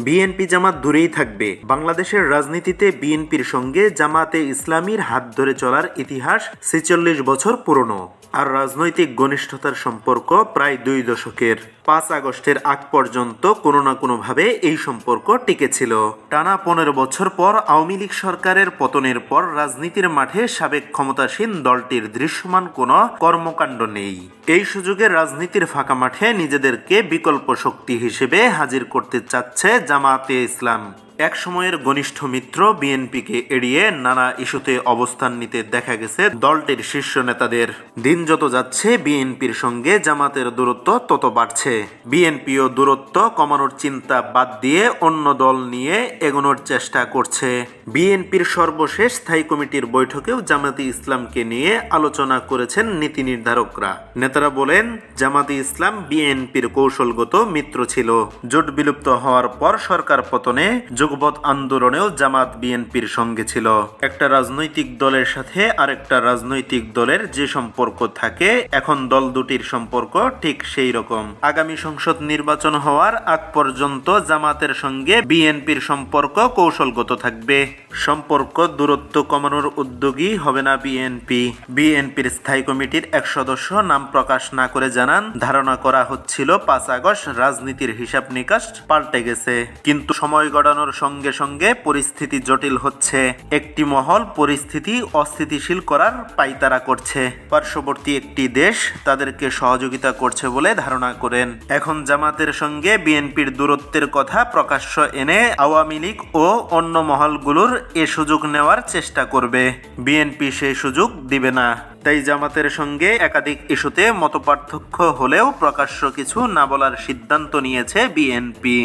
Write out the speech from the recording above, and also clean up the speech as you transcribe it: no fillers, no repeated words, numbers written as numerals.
BNP জামাত দূরেই থাকবে। বাংলাদেশের রাজনীতিতে বিএনপির সঙ্গে জামাতে ইসলামীর হাত ধরে চলার ইতিহাস ৪৬ বছর পুরনো। আর রাজনৈতিক ঘনিষ্ঠতার সম্পর্ক প্রায় ২ দশকের। ৫ আগস্টের আগ পর্যন্ত কোনো না কোনোভাবে এই সম্পর্ক টিকে ছিল। টানা ১৫ বছর পর আওয়ামী লীগ সরকারের পতনের পর রাজনীতির মাঠে সাবেক ক্ষমতাসীন দলটির দৃশ্যমান কোনো কর্মকাণ্ড নেই। এই সুযোগে রাজনীতির ফাঁকা মাঠে নিজেদেরকে বিকল্প শক্তি হিসেবে হাজির করতে চাচ্ছে জামাতে ইসলাম। এক সময়ের ঘনিষ্ঠ মিত্র বিএনপিকে এড়িয়ে নানা ইস্যুতে অবস্থান নিতে দেখা গেছে দলটির শীর্ষ নেতাদের। দিন যত যাচ্ছে বিএনপির সঙ্গে জামাতের দূরত্ব তত বাড়ছে। বিএনপিও দূরত্ব কমানোর চিন্তা বাদ দিয়ে অন্য দল নিয়ে এগোনোর চেষ্টা করছে। বিএনপির সর্বশেষ স্থায়ী কমিটির বৈঠকেও জামাতে ইসলামকে নিয়ে আলোচনা করেছেন নীতি নির্ধারকরা। নেতারা বলেন, জামাতে ইসলাম বিএনপির কৌশলগত মিত্র ছিল। জোট বিলুপ্ত হওয়ার পর সরকার পতনে যুগপৎ আন্দোলনেও জামাত বিএনপির সঙ্গে ছিল। একটা রাজনৈতিক দলের সাথে আরেকটা রাজনৈতিক দলের যে সম্পর্ক থাকে, এখন দল দুটির সম্পর্ক ঠিক সেই রকম। আগামী সংসদ নির্বাচন হওয়ার আগ পর্যন্ত জামাতের সঙ্গে বিএনপির সম্পর্ক কৌশলগত থাকবে। সম্পর্ক দূরত্ব কমানোর উদ্যোগী হবে না বিএনপি। বিএনপির স্থায়ী কমিটির এক সদস্য নাম প্রকাশ না করে জানান, ধারণা করা হচ্ছিল ৫ আগস্ট রাজনীতির হিসাব নিকাশ পাল্টে গেছে, কিন্তু সময় গড়ানোর সঙ্গে সঙ্গে পরিস্থিতি জটিল হচ্ছে। একটি মহল পরিস্থিতি অস্থিতিশীল করার পাইতারা করছে। পার্শ্ববর্তী একটি দেশ তাদেরকে সহযোগিতা করছে বলে ধারণা করেন। এখন জামাতের সঙ্গে বিএনপির দূরত্বের কথা প্রকাশ্য এনে আওয়ামী লীগ ও অন্য মহলগুলোর এ সুযোগ নেওয়ার চেষ্টা করবে। বিএনপি সেই সুযোগ দিবে না। তাই জামাতের সঙ্গে একাধিক ইস্যুতে মতপার্থক্য হলেও প্রকাশ্য কিছু না বলার সিদ্ধান্ত নিয়েছে বিএনপি।